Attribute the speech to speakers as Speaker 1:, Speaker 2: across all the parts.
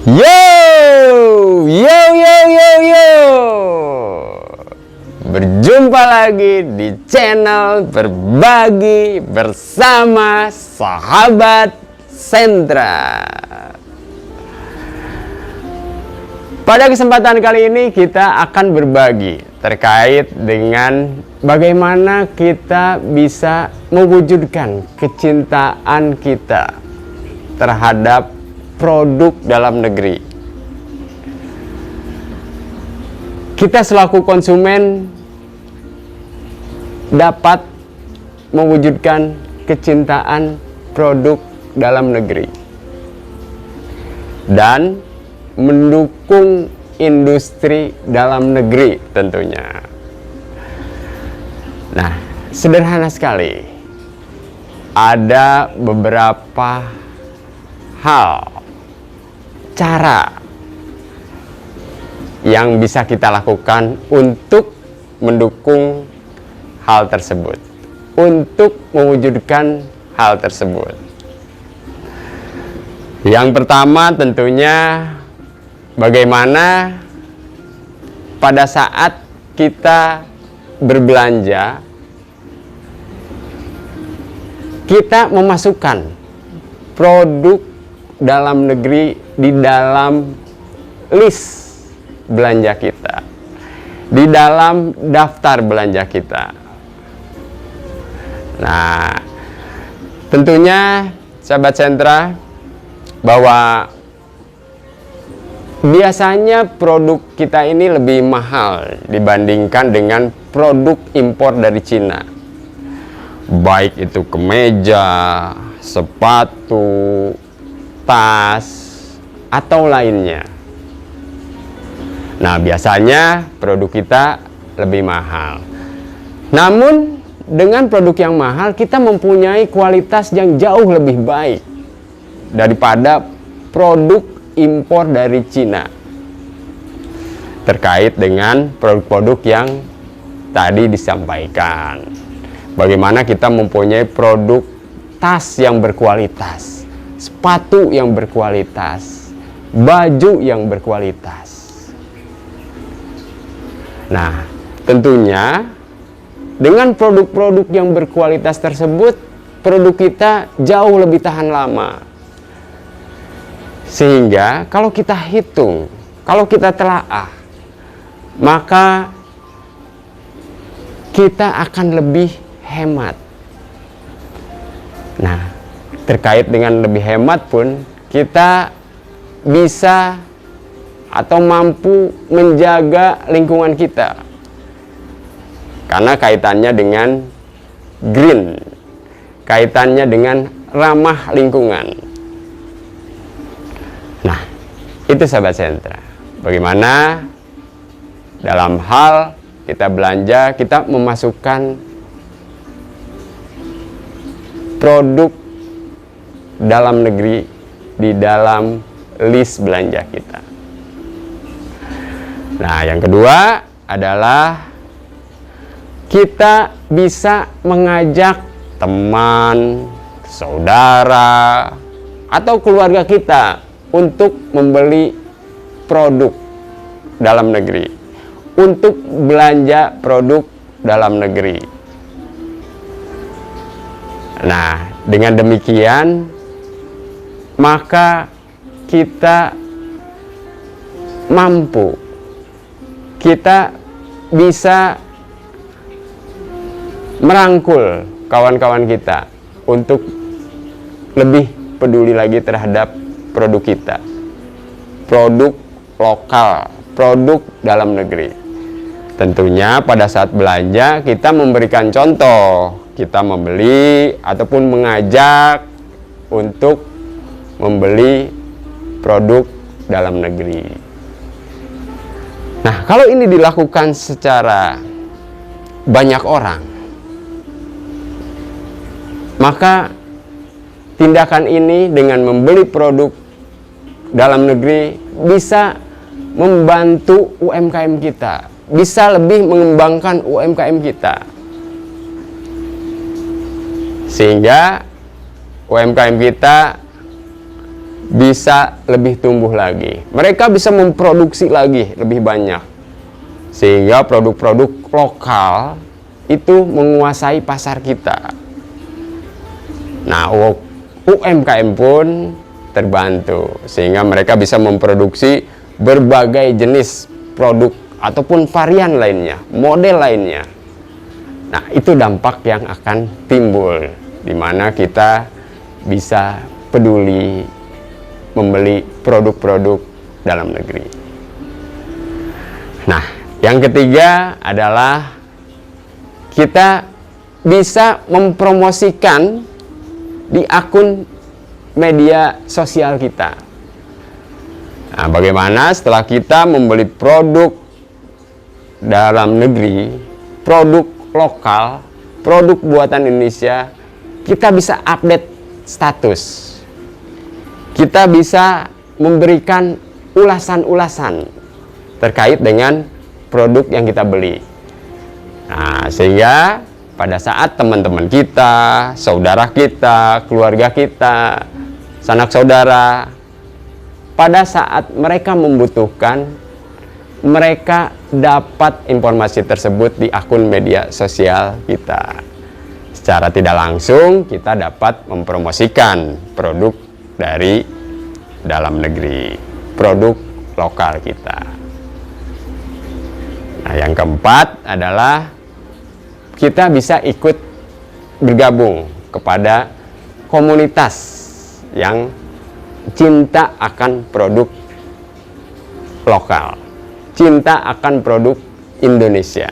Speaker 1: Yo, yo, yo, yo, yo. Berjumpa lagi di channel Berbagi Bersama Sahabat Sentra. Pada kesempatan kali ini kita akan berbagi terkait dengan bagaimana kita bisa mewujudkan kecintaan kita terhadap produk dalam negeri. Kita selaku konsumen dapat mewujudkan kecintaan produk dalam negeri dan mendukung industri dalam negeri tentunya. Nah, sederhana sekali. Ada beberapa hal, cara yang bisa kita lakukan untuk mendukung hal tersebut, untuk mewujudkan hal tersebut. Yang pertama tentunya bagaimana pada saat kita berbelanja, kita memasukkan produk dalam negeri di dalam list belanja kita, di dalam daftar belanja kita. Nah, tentunya sahabat sentra, bahwa biasanya produk kita ini lebih mahal dibandingkan dengan produk impor dari Cina, baik itu kemeja, sepatu, tas, atau lainnya. Nah, biasanya produk kita lebih mahal. Namun, dengan produk yang mahal, kita mempunyai kualitas yang jauh lebih baik daripada produk impor dari Cina. Terkait dengan produk-produk yang tadi disampaikan. Bagaimana kita mempunyai produk tas yang berkualitas, sepatu yang berkualitas, baju yang berkualitas. Nah, tentunya dengan produk-produk yang berkualitas tersebut, produk kita jauh lebih tahan lama. Sehingga kalau kita hitung, kalau kita telaah, maka kita akan lebih hemat. Nah, terkait dengan lebih hemat pun, kita bisa atau mampu menjaga lingkungan kita. Karena kaitannya dengan green, kaitannya dengan ramah lingkungan. Nah, itu sahabat sentra. Bagaimana dalam hal kita belanja, kita memasukkan produk dalam negeri di dalam list belanja kita. Nah, yang kedua adalah kita bisa mengajak teman, saudara, atau keluarga kita untuk membeli produk dalam negeri, untuk belanja produk dalam negeri. Nah, dengan demikian maka kita mampu, kita bisa merangkul kawan-kawan kita untuk lebih peduli lagi terhadap produk kita, produk lokal, produk dalam negeri. Tentunya pada saat belanja kita memberikan contoh, kita membeli ataupun mengajak untuk membeli produk dalam negeri. Nah, kalau ini dilakukan secara banyak orang, maka tindakan ini dengan membeli produk dalam negeri bisa membantu UMKM kita, bisa lebih mengembangkan UMKM kita. Sehingga UMKM kita bisa lebih tumbuh lagi. Mereka bisa memproduksi lagi lebih banyak. Sehingga produk-produk lokal itu menguasai pasar kita. Nah, UMKM pun terbantu sehingga mereka bisa memproduksi berbagai jenis produk ataupun varian lainnya, model lainnya. Nah, itu dampak yang akan timbul di mana kita bisa peduli membeli produk-produk dalam negeri. Nah, yang ketiga adalah kita bisa mempromosikan di akun media sosial kita. Nah, bagaimana setelah kita membeli produk dalam negeri, produk lokal, produk buatan Indonesia, kita bisa update status. Kita bisa memberikan ulasan-ulasan terkait dengan produk yang kita beli. Nah, sehingga pada saat teman-teman kita, saudara kita, keluarga kita, sanak saudara, pada saat mereka membutuhkan, mereka dapat informasi tersebut di akun media sosial kita. Secara tidak langsung kita dapat mempromosikan produk dari dalam negeri, produk lokal kita. Nah, yang keempat adalah kita bisa ikut bergabung kepada komunitas yang cinta akan produk lokal, cinta akan produk Indonesia.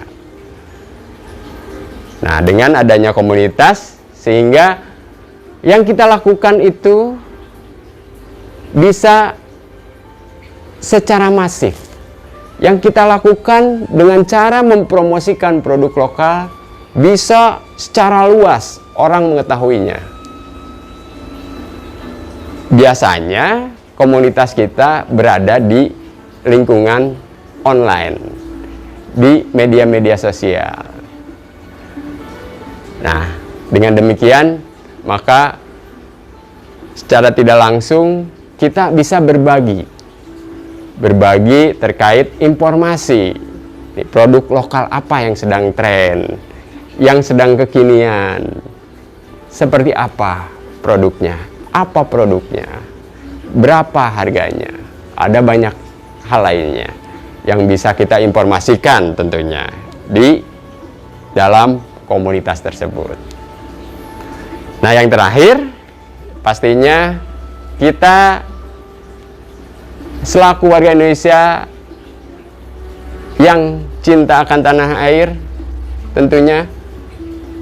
Speaker 1: Nah, dengan adanya komunitas, sehingga yang kita lakukan itu bisa secara masif. Yang kita lakukan dengan cara mempromosikan produk lokal bisa secara luas orang mengetahuinya. Biasanya komunitas kita berada di lingkungan online, di media-media sosial. Nah, dengan demikian maka secara tidak langsung kita bisa berbagi terkait informasi produk lokal apa yang sedang tren, yang sedang kekinian, seperti apa produknya, berapa harganya, ada banyak hal lainnya yang bisa kita informasikan tentunya di dalam komunitas tersebut. Nah, yang terakhir pastinya kita selaku warga Indonesia yang cinta akan tanah air, tentunya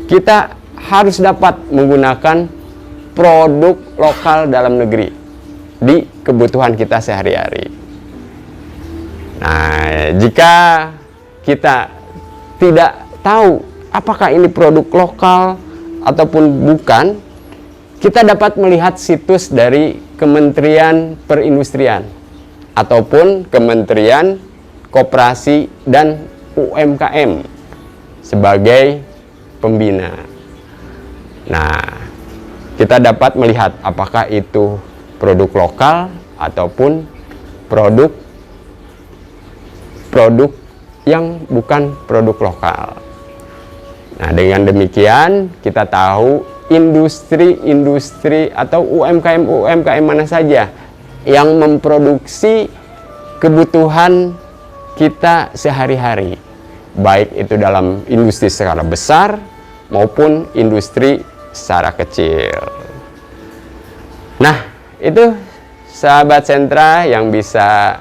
Speaker 1: kita harus dapat menggunakan produk lokal dalam negeri di kebutuhan kita sehari-hari. Nah, jika kita tidak tahu apakah ini produk lokal ataupun bukan, kita dapat melihat situs dari Kementerian Perindustrian ataupun Kementerian Koperasi dan UMKM sebagai pembina. Nah, kita dapat melihat apakah itu produk lokal ataupun produk yang bukan produk lokal. Nah, dengan demikian kita tahu industri-industri atau UMKM mana saja yang memproduksi kebutuhan kita sehari-hari, baik itu dalam industri skala besar maupun industri secara kecil. Nah, itu sahabat sentra yang bisa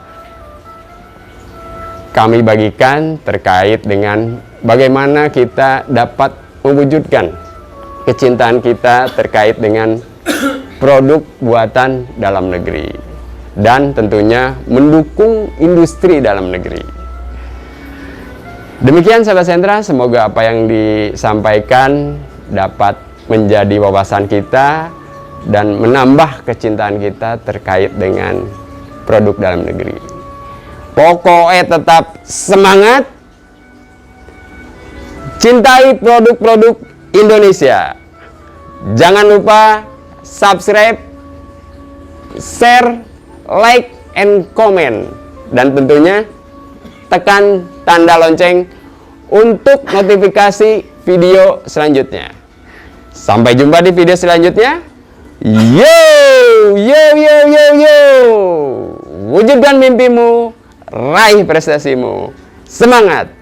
Speaker 1: kami bagikan terkait dengan bagaimana kita dapat mewujudkan kecintaan kita terkait dengan produk buatan dalam negeri dan tentunya mendukung industri dalam negeri. Demikian sahabat sentra, semoga apa yang disampaikan dapat menjadi wawasan kita dan menambah kecintaan kita terkait dengan produk dalam negeri. Pokoknya tetap semangat, cintai produk-produk Indonesia. Jangan lupa subscribe, share, like, and comment. Dan tentunya tekan tanda lonceng untuk notifikasi video selanjutnya. Sampai jumpa di video selanjutnya. Yo, yo, yo, yo, yo. Wujudkan mimpimu, raih prestasimu. Semangat!